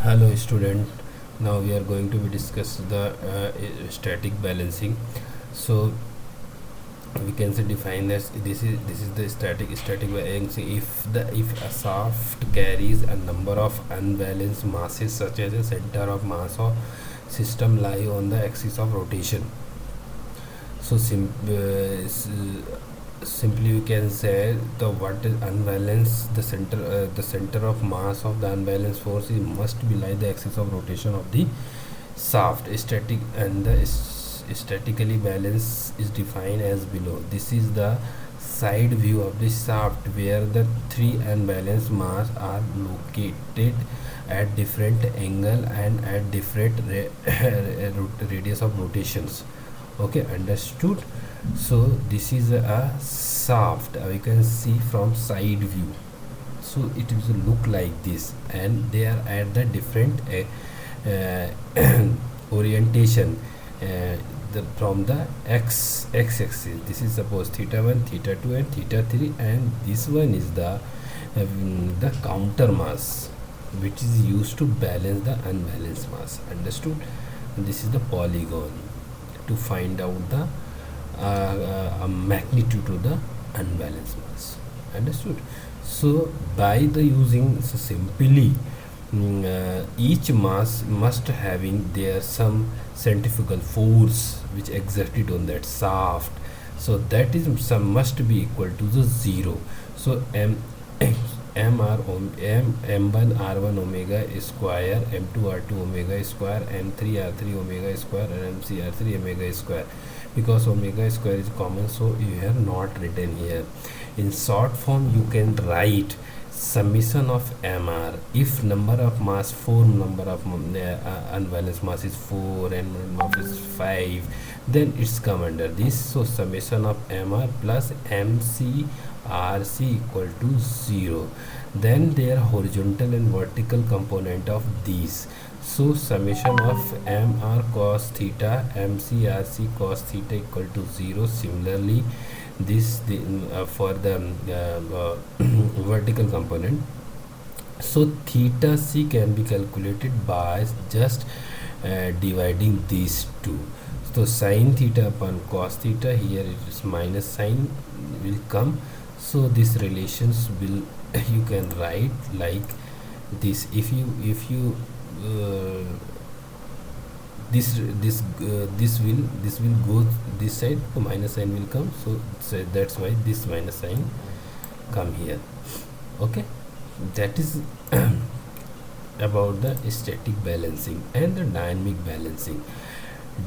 Hello student, now we are going to be discuss the static balancing. So we can say define this is the static balancing. If a shaft carries a number of unbalanced masses such as a center of mass of system lie on the axis of rotation. So simply we can say the what is unbalanced, the center of mass of the unbalanced force must be like the axis of rotation of the shaft. Statically balance is defined as below. This is the side view of the shaft where the three unbalanced mass are located at different angle and at different radius of rotations. Okay, understood. So this is a shaft, we can see from side view. So it will look like this, and they are at the different orientation, from the x axis. This is suppose theta 1, theta 2 and theta 3, and this one is the counter mass which is used to balance the unbalanced mass. Understood? And this is the polygon to find out the magnitude of the unbalanced mass. Understood? So by the using, so simply each mass must having there some centrifugal force which exerted on that shaft, so that is some must be equal to the 0. So m1 r1 omega square, m2 r2 omega square, m3 r3 omega square, and mc r3 omega square. Because omega square is common, so you have not written here. In short form you can write summation of mr. If number of mass 4, number of unbalanced mass is 4 and mass is 5, then it's come under this. So summation of mr plus mc rc equal to 0. Then their horizontal and vertical component of these. So summation of mr cos theta mc rc cos theta equal to 0. Similarly for the vertical component, so theta c can be calculated by just dividing these two. So sin theta upon cos theta, here it is minus sign will come. So these relations will you can write like this. If you this will go this side, so minus sign will come. So that's why this minus sign come here. Okay, that is about the static balancing. And the dynamic balancing.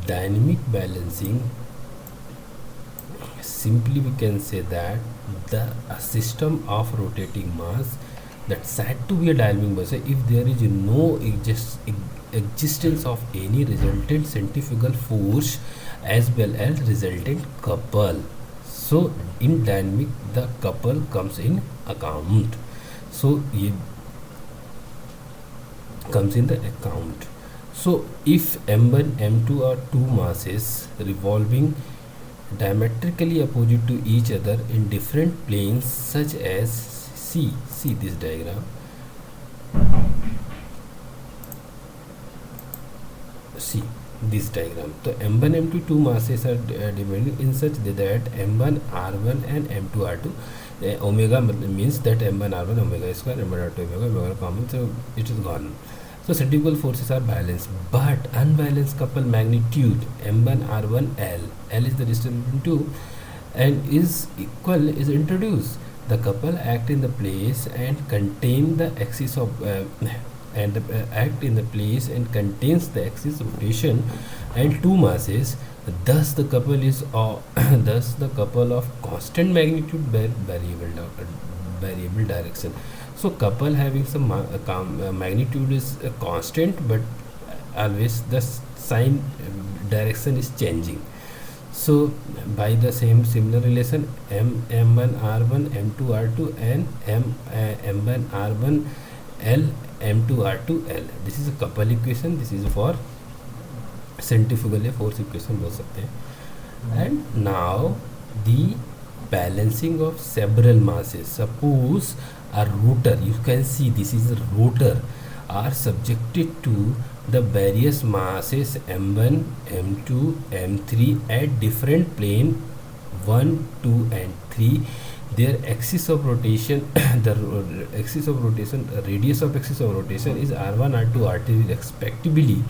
Dynamic balancing, simply we can say that a system of rotating mass that said to be a dynamic balancing if there is no existence of any resultant centrifugal force as well as resultant couple. So in dynamic the couple comes in account. So it comes in the account. So if m1 m2 are two masses revolving diametrically opposite to each other in different planes, such as see this diagram. See this diagram. So m1 m2 two masses are divided in such that m1 r1 and m2 r2 omega means that m1 r1 omega square, m1 r2 omega common, so it is gone. So centrifugal forces are balanced, but unbalanced couple magnitude m1 r1 l is the distance between two and is equal is introduced. The couple act in the place and contain the axis of act in the place and contains the axis rotation and two masses. Thus the couple is thus the couple of constant magnitude variable direction. So couple having some magnitude is constant, but always the sign direction is changing. So by the similar relation, m1 r1 m2 r2 and m1 r1 l m2 r2 l. This is a couple equation. This is for centrifugal force equation बोल सकते हैं. And now the balancing of several masses. Suppose a rotor, you can see this is a rotor. are subjected to the various masses m1, m2, m3 at different plane 1, 2 and 3. Their axis of rotation the axis of rotation radius of axis of rotation is r1, r2, r3 respectively.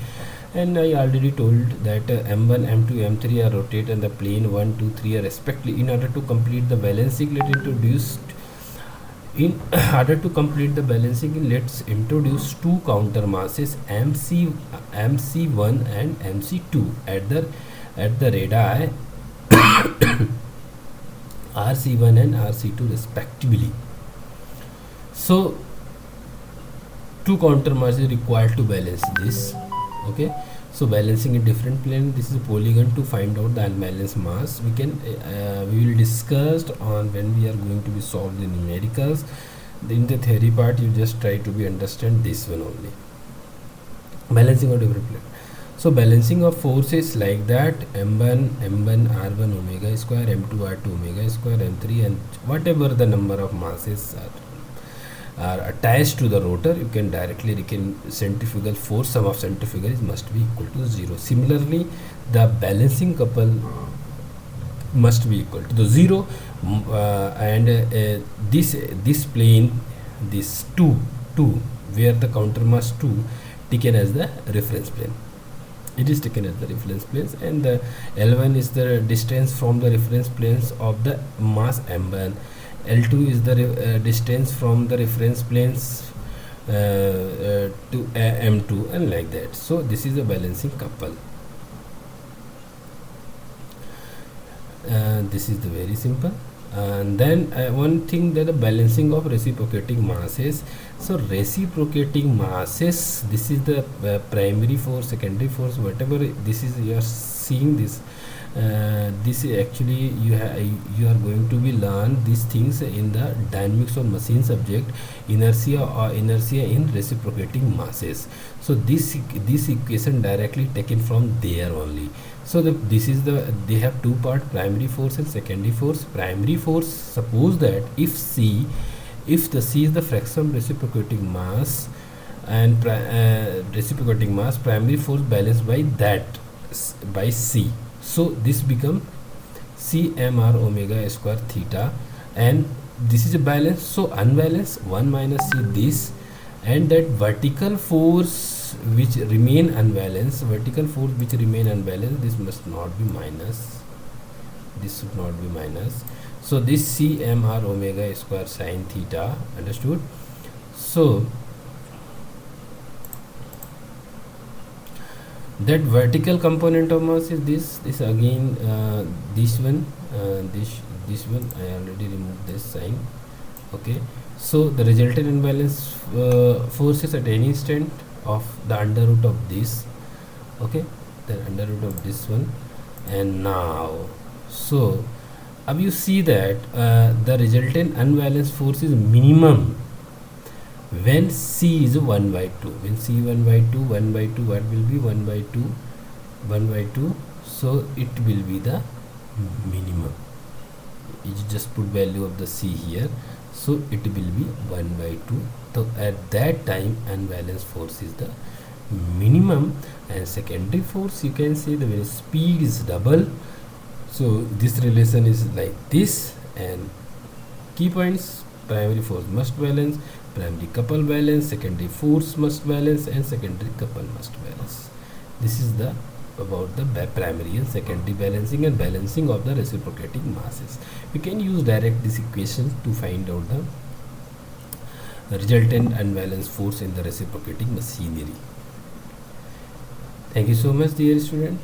And I already told that m1, m2, m3 are rotated and the plane 1, 2, 3 are respectively. In order to complete the balancing, let's introduce two counter masses mc1 and mc2 at the radii rc1 and rc2 respectively. So two counter masses required to balance this. Okay, so balancing in different plane, this is a polygon to find out the unbalanced mass. We will discuss on when we are going to be solved the numericals. In the theory part, you just try to be understand this one only. Balancing of different plane. So balancing of forces like that, m1 r1 omega square, m2 r2 omega square, m3 and whatever the number of masses are attached to the rotor, you can directly centrifugal force, sum of centrifugal must be equal to 0. Similarly, the balancing couple must be equal to the 0, and this plane, this 2 where the counter mass 2 taken as the reference plane. It is taken as the reference planes, and the L1 is the distance from the reference planes of the mass m1. L2 is the distance from the reference planes to m2, and like that. So this is a balancing couple. This is the very simple. And then one thing, that the balancing of reciprocating masses. So reciprocating masses, this is the primary force, secondary force, whatever this is, you are seeing this. This is actually you are going to be learn these things in the dynamics of machine subject, inertia or inertia in reciprocating masses. So this equation directly taken from there only. So they have two part, primary force and secondary force. Primary force, suppose that if the C is the fraction of reciprocating mass and reciprocating mass, primary force balanced by C. So this become CMR omega square theta, and this is a balance. So unbalanced 1 minus C this, and that vertical force which remain unbalanced, this must not be minus. This should not be minus. So this CMR omega square sine theta, understood? So that vertical component of mass is this again, this one, this one I already removed this sign. Okay, so the resultant imbalance forces at any instant of the under root of this. Okay, the under root of this one. And now, so अब you see that the resultant unbalanced force is minimum when C is 1 by 2. When C 1 by 2, what will be 1 by 2? So it will be the minimum. You just put value of the C here. So it will be 1 by 2. So at that time, unbalanced force is the minimum, and secondary force, you can say the very speed is double. So this relation is like this, and key points: primary force must balance, primary couple balance, secondary force must balance, and secondary couple must balance. This is the about the primary and secondary balancing and balancing of the reciprocating masses. We can use direct this equation to find out the resultant unbalanced force in the reciprocating machinery. Thank you so much, dear student.